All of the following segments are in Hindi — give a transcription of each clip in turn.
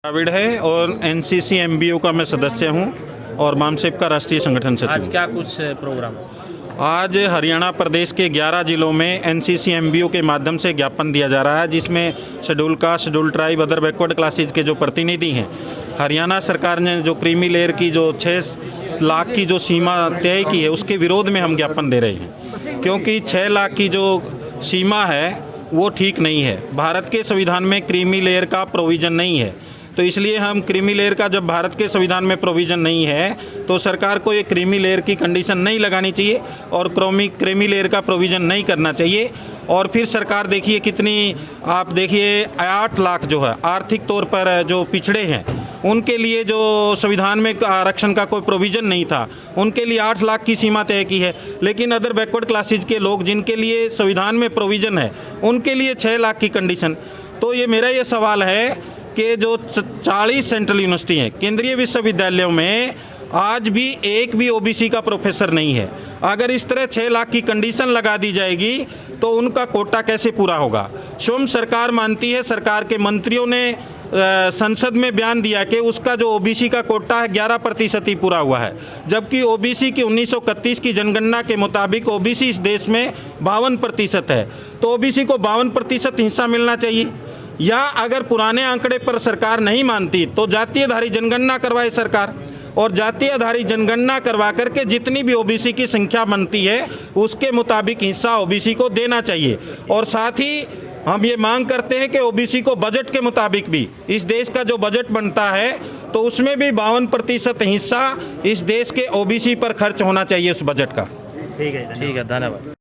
द्राविड़ है और एनसीसी एमबीओ का मैं सदस्य हूं और मामसेप का राष्ट्रीय संगठन सचिव। आज क्या कुछ प्रोग्राम? आज हरियाणा प्रदेश के 11 जिलों में एनसीसी एमबीओ के माध्यम से ज्ञापन दिया जा रहा है, जिसमें schedule caste, schedule tribe, other backward classes के जो प्रतिनिधि हैं, हरियाणा सरकार ने जो क्रीमी लेयर की जो 6 लाख की जो सीमा तय की है उसके विरोध में हम ज्ञापन दे रहे हैं, क्योंकि 6 लाख की जो सीमा है वो ठीक नहीं है। भारत के संविधान में क्रीमी लेयर का प्रोविज़न नहीं है, तो इसलिए हम क्रीमी लेयर का, जब भारत के संविधान में प्रोविज़न नहीं है तो सरकार को ये क्रीमी लेयर की कंडीशन नहीं लगानी चाहिए और क्रीमी लेयर का प्रोविज़न नहीं करना चाहिए। और फिर सरकार देखिए कितनी, आप देखिए 8 लाख जो है आर्थिक तौर पर जो पिछड़े हैं उनके लिए जो संविधान में आरक्षण का कोई प्रोविज़न नहीं था, उनके लिए 8 लाख की सीमा तय की है। लेकिन अदर बैकवर्ड क्लासेज के लोग जिनके लिए संविधान में प्रोविज़न है उनके लिए 6 लाख की कंडीशन। तो ये मेरा ये सवाल है कि जो 40 सेंट्रल यूनिवर्सिटी हैं, केंद्रीय विश्वविद्यालयों में आज भी एक भी ओबीसी का प्रोफेसर नहीं है। अगर इस तरह 6 लाख की कंडीशन लगा दी जाएगी तो उनका कोटा कैसे पूरा होगा? स्वयं सरकार मानती है, सरकार के मंत्रियों ने संसद में बयान दिया कि उसका जो ओबीसी का कोटा है 11% ही पूरा हुआ है, जबकि ओबीसी की 1931 की जनगणना के मुताबिक ओबीसी इस देश में 52% है। तो ओबीसी को 52% हिस्सा मिलना चाहिए, या अगर पुराने आंकड़े पर सरकार नहीं मानती तो जातीय आधारित जनगणना करवाए सरकार, और जातीय आधारित जनगणना करवा करके जितनी भी ओबीसी की संख्या बनती है उसके मुताबिक हिस्सा ओबीसी को देना चाहिए। और साथ ही हम ये मांग करते हैं कि ओबीसी को बजट के मुताबिक भी, इस देश का जो बजट बनता है तो उसमें भी 52% हिस्सा इस देश के ओबीसी पर खर्च होना चाहिए उस बजट का। ठीक है, धन्यवाद।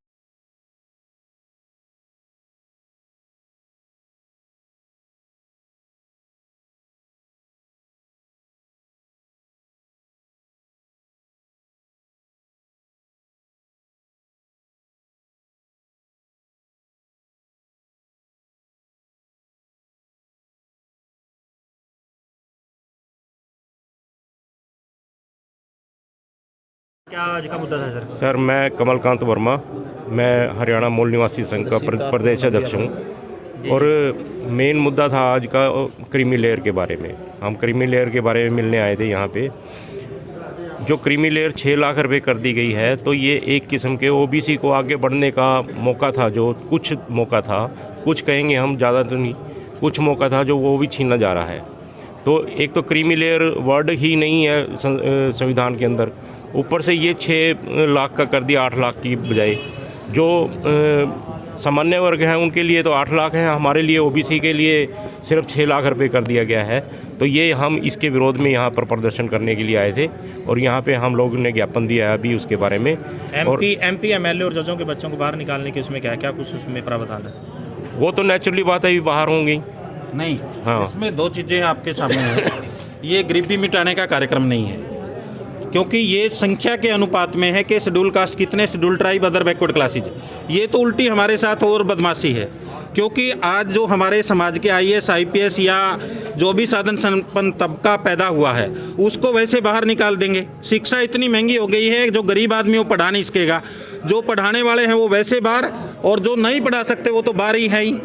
क्या आज का मुद्दा था सर? सर, मैं कमलकांत वर्मा, मैं हरियाणा मूल निवासी संघ का प्रदेश अध्यक्ष हूँ और मेन मुद्दा था आज का क्रीमी लेयर के बारे में। हम क्रीमी लेयर के बारे में मिलने आए थे यहाँ पे। जो क्रीमी लेयर 6 लाख रुपए कर दी गई है, तो ये एक किस्म के ओबीसी को आगे बढ़ने का मौका था, जो कुछ मौका था, कुछ कहेंगे हम, ज़्यादा तो नहीं, कुछ मौका था जो वो भी छीना जा रहा है। तो एक तो क्रीमी लेयर वर्ड ही नहीं है संविधान के अंदर, ऊपर से ये 6 लाख का कर दिया 8 लाख की बजाय। जो सामान्य वर्ग हैं उनके लिए तो 8 लाख है, हमारे लिए ओबीसी के लिए सिर्फ 6 लाख रुपए कर दिया गया है। तो ये हम इसके विरोध में यहाँ पर प्रदर्शन करने के लिए आए थे और यहाँ पे हम लोगों ने ज्ञापन दिया है अभी उसके बारे में। एमपी एमएलए और जजों के बच्चों को बाहर निकालने के उसमें क्या कुछ उसमें प्रावधान है? वो तो नेचुरली बात है, बाहर होंगी नहीं। हाँ, इसमें 2 चीज़ें आपके सामने हैं। ये गरीबी मिटाने का कार्यक्रम नहीं है, क्योंकि ये संख्या के अनुपात में है कि शेड्यूल कास्ट कितने, schedule tribe, other backward classes. ये तो उल्टी हमारे साथ और बदमाशी है, क्योंकि आज जो हमारे समाज के आईएएस, आईपीएस या जो भी साधन संपन्न तबका पैदा हुआ है उसको वैसे बाहर निकाल देंगे। शिक्षा इतनी महंगी हो गई है, जो गरीब आदमी वो पढ़ा नहीं सकेगा, जो पढ़ाने वाले हैं वो वैसे बाहर, और जो नहीं पढ़ा सकते वो तो बाहर ही है ही।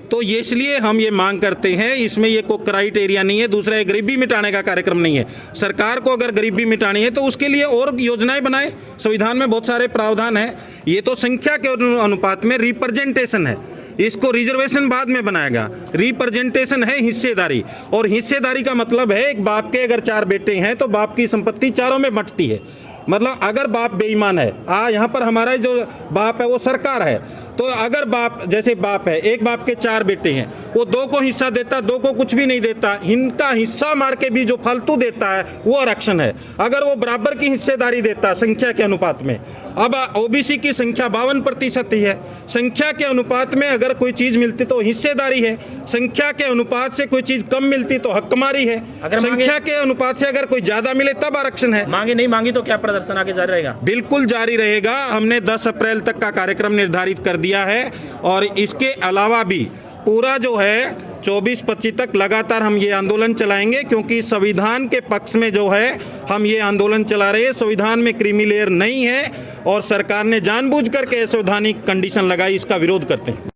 तो ये इसलिए हम ये मांग करते हैं, इसमें ये कोई क्राइटेरिया नहीं है। दूसरा, ये गरीबी मिटाने का कार्यक्रम नहीं है। सरकार को अगर गरीबी मिटानी है तो उसके लिए और योजनाएं बनाए, संविधान में बहुत सारे प्रावधान हैं। ये तो संख्या के अनुपात में रिप्रेजेंटेशन है, इसको रिजर्वेशन बाद में बनाएगा। रिप्रेजेंटेशन है हिस्सेदारी, और हिस्सेदारी का मतलब है एक बाप के अगर 4 बेटे हैं तो बाप की संपत्ति चारों में बंटती है। मतलब अगर बाप बेईमान है, यहाँ पर हमारा जो बाप है वो सरकार है, तो अगर बाप, जैसे बाप है, एक बाप के 4 बेटे हैं, वो 2 को हिस्सा देता, 2 को कुछ भी नहीं देता, इनका हिस्सा मार के भी जो फालतू देता है वो आरक्षण है। अगर वो बराबर की हिस्सेदारी देता संख्या के अनुपात में, अब ओबीसी की संख्या 52% ही है, संख्या के अनुपात में अगर कोई चीज़ मिलती तो हिस्सेदारी है, संख्या के अनुपात से कोई चीज़ कम मिलती तो हकमारी है, अगर संख्या के अनुपात से अगर कोई ज़्यादा मिले तब आरक्षण है। मांगी नहीं मांगी तो क्या प्रदर्शन आगे जारी रहेगा? बिल्कुल जारी रहेगा। हमने 10 अप्रैल तक का कार्यक्रम निर्धारित कर दिया है, और इसके अलावा भी पूरा जो है 24-25 तक लगातार हम ये आंदोलन चलाएंगे, क्योंकि संविधान के पक्ष में जो है हम ये आंदोलन चला रहे हैं। संविधान में क्रीमी लेयर नहीं है और सरकार ने जानबूझ करके असंवैधानिक कंडीशन लगाई, इसका विरोध करते हैं।